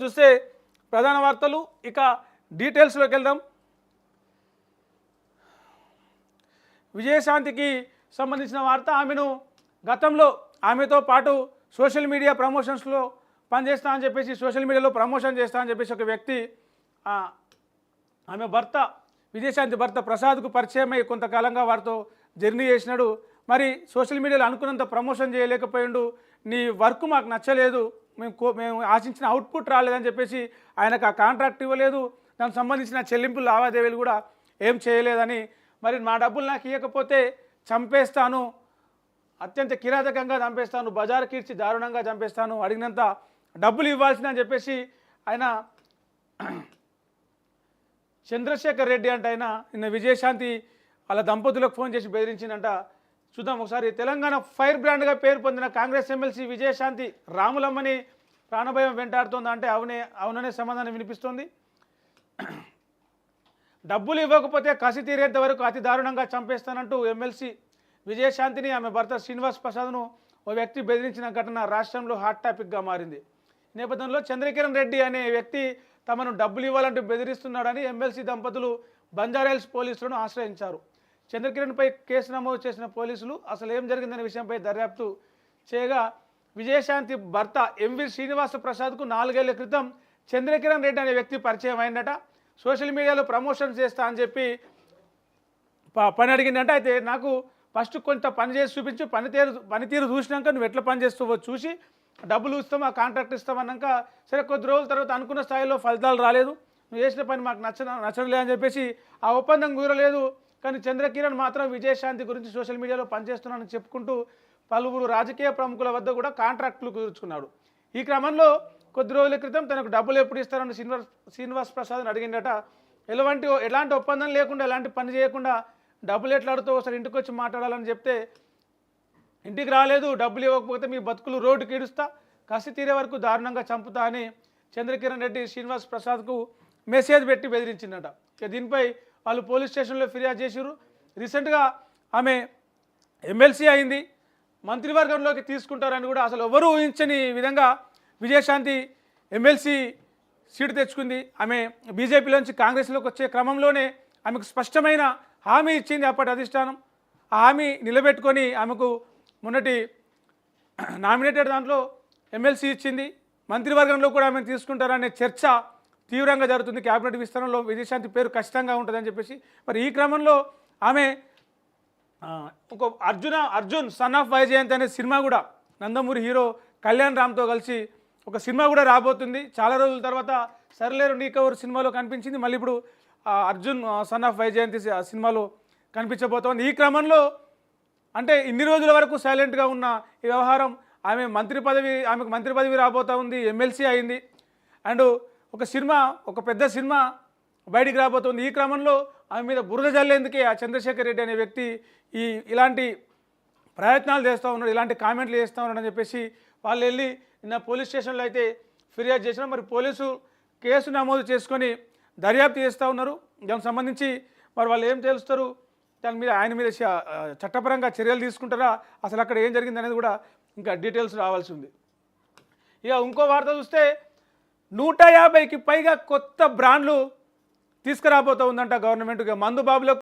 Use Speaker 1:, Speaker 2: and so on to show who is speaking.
Speaker 1: చూస్తే ప్రధాన వార్తలు ఇక డీటెయిల్స్లోకి వెళ్దాం. విజయశాంతికి సంబంధించిన వార్త. గతంలో ఆమెతో పాటు సోషల్ మీడియా ప్రమోషన్స్లో పనిచేస్తా అని చెప్పేసి, సోషల్ మీడియాలో ప్రమోషన్ చేస్తా అని చెప్పేసి ఒక వ్యక్తి ఆమె భర్త విజయశాంతి భర్త ప్రసాద్కు పరిచయమై కొంతకాలంగా వారితో జర్నీ చేసినాడు. మరి సోషల్ మీడియాలో అనుకున్నంత ప్రమోషన్ చేయలేకపోయిండు, నీ వర్క్ మాకు నచ్చలేదు, మేము ఆశించిన అవుట్పుట్ రాలేదని చెప్పేసి ఆయనకు ఆ కాంట్రాక్ట్ ఇవ్వలేదు, దానికి సంబంధించిన చెల్లింపులు లావాదేవీలు కూడా ఏం చేయలేదని, మరి మా డబ్బులు నాకు ఇవ్వకపోతే చంపేస్తాను, అత్యంత కిరాతకంగా చంపేస్తాను, బజారుకి ఇచ్చి దారుణంగా చంపేస్తాను, అడిగినంత డబ్బులు ఇవ్వాల్సిందని చెప్పేసి ఆయన చంద్రశేఖర్ రెడ్డి అంటే ఆయన నిన్న విజయశాంతి వాళ్ళ దంపతులకు ఫోన్ చేసి బెదిరించిందంట. చూద్దాం ఒకసారి. తెలంగాణ ఫైర్ బ్రాండ్గా పేరు పొందిన కాంగ్రెస్ ఎమ్మెల్సీ విజయశాంతి రాములమ్మని ప్రాణభయం వెంటాడుతోంది అంటే అవుననే సమాధానం వినిపిస్తోంది. డబ్బులు ఇవ్వకపోతే కసి తీరేంత వరకు అతి దారుణంగా చంపేస్తానంటూ ఎమ్మెల్సీ విజయశాంతిని ఆమె భర్త శ్రీనివాస్ ప్రసాద్ను ఓ వ్యక్తి బెదిరించిన ఘటన రాష్ట్రంలో హాట్ టాపిక్గా మారింది. ఈ నేపథ్యంలో చంద్రకిరణ్ రెడ్డి అనే వ్యక్తి తమను డబ్బులు ఇవ్వాలంటూ బెదిరిస్తున్నాడని ఎమ్మెల్సీ దంపతులు బంజారాహిల్స్ పోలీసులను ఆశ్రయించారు. చంద్రకిరణ్పై కేసు నమోదు చేసిన పోలీసులు అసలు ఏం జరిగిందనే విషయంపై దర్యాప్తు చేయగా విజయశాంతి భర్త ఎంవి శ్రీనివాస ప్రసాద్కు 4 ఏళ్ల క్రితం చంద్రకిరణ్ రెడ్డి అనే వ్యక్తి పరిచయం అయిందట. సోషల్ మీడియాలో ప్రమోషన్ చేస్తా అని చెప్పి పని అడిగిందంట. అయితే నాకు ఫస్ట్ కొంత పని చేసి చూపించు, పనితీరు చూసినాక నువ్వు ఎట్లా పని చేస్తావో చూసి డబ్బులు ఇస్తాం, ఆ కాంట్రాక్ట్ ఇస్తామన్నాక సరే కొద్ది రోజుల తర్వాత అనుకున్న స్థాయిలో ఫలితాలు రాలేదు, నువ్వు చేసిన పని మాకు నచ్చలే అని చెప్పేసి ఆ ఒప్పందం కుదరలేదు. కానీ చంద్రకిరణ్ మాత్రం విజయశాంతి గురించి సోషల్ మీడియాలో పనిచేస్తున్నానని చెప్పుకుంటూ పలువురు రాజకీయ ప్రముఖుల వద్ద కూడా కాంట్రాక్టులు కుదుర్చుకున్నాడు. ఈ క్రమంలో కొద్ది రోజుల క్రితం తనకు డబ్బులు ఎప్పుడు ఇస్తారని శ్రీనివాస్ ప్రసాద్ని అడిగిందట. ఎలాంటి ఒప్పందం లేకుండా, ఎలాంటి పని చేయకుండా డబ్బులు ఎట్లా అడుగుతావు, ఒకసారి ఇంటికి వచ్చి మాట్లాడాలని చెప్తే ఇంటికి రాలేదు, డబ్బులు ఇవ్వకపోతే మీ బతుకులు రోడ్డుకి ఈడుస్తా, కసి తీరే వరకు దారుణంగా చంపుతా అని చంద్రకిరణ్ రెడ్డి శ్రీనివాస్ ప్రసాద్కు మెసేజ్ పెట్టి బెదిరించిందట. దీనిపై వాళ్ళు పోలీస్ స్టేషన్లో ఫిర్యాదు చేశారు. రీసెంట్గా ఆమె ఎమ్మెల్సీ అయింది, మంత్రివర్గంలోకి తీసుకుంటారని కూడా అసలు ఎవరు ఊహించని విధంగా విజయశాంతి ఎమ్మెల్సీ సీటు తెచ్చుకుంది. ఆమె బీజేపీలోంచి కాంగ్రెస్లోకి వచ్చే క్రమంలోనే ఆమెకు స్పష్టమైన హామీ ఇచ్చింది అప్పటి అధిష్టానం. ఆ హామీ నిలబెట్టుకొని ఆమెకు మొన్నటి నామినేటెడ్ దాంట్లో ఎమ్మెల్సీ ఇచ్చింది. మంత్రివర్గంలో కూడా ఆమెను తీసుకుంటారనే చర్చ తీవ్రంగా జరుగుతుంది. క్యాబినెట్ విస్తరణలో విజయశాంతి పేరు ఖచ్చితంగా ఉంటుందని చెప్పేసి మరి ఈ క్రమంలో ఆమె ఒక అర్జున్ సన్ ఆఫ్ వైజయంతి అనే సినిమా కూడా నందమూరి హీరో కళ్యాణ్ రామ్తో కలిసి ఒక సినిమా కూడా రాబోతుంది. చాలా రోజుల తర్వాత సరిలేరు నీకెవరు సినిమాలో కనిపించింది, మళ్ళీ ఇప్పుడు అర్జున్ సన్ ఆఫ్ వైజయంతి సినిమాలో కనిపించబోతోంది. ఈ క్రమంలో అంటే ఇన్ని రోజుల వరకు సైలెంట్గా ఉన్న ఈ వ్యవహారం ఆమెకు మంత్రి పదవి రాబోతూ ఉంది, ఎమ్మెల్సీ అయింది, అండ్ ఒక పెద్ద సినిమా బయటికి రాబోతుంది. ఈ క్రమంలో ఆమె మీద బురద జల్లేందుకే ఆ చంద్రశేఖర్ రెడ్డి అనే వ్యక్తి ఇలాంటి ప్రయత్నాలు చేస్తూ ఉన్నాడు, ఇలాంటి కామెంట్లు చేస్తూ ఉన్నాడు అని చెప్పేసి వాళ్ళు వెళ్ళి నిన్న పోలీస్ స్టేషన్లో అయితే ఫిర్యాదు చేసినా మరి పోలీసు కేసు నమోదు చేసుకొని దర్యాప్తు చేస్తూ ఉన్నారు. దానికి సంబంధించి మరి వాళ్ళు ఏం తెలుస్తారు, ఆయన మీద చట్టపరంగా చర్యలు తీసుకుంటారా, అసలు అక్కడ ఏం జరిగింది అనేది కూడా ఇంకా డీటెయిల్స్ రావాల్సి ఉంది. ఇక ఇంకో వార్త చూస్తే 150కి పైగా కొత్త బ్రాండ్లు తీసుకురాబోతూ ఉందంట గవర్నమెంట్. మందు బాబులకు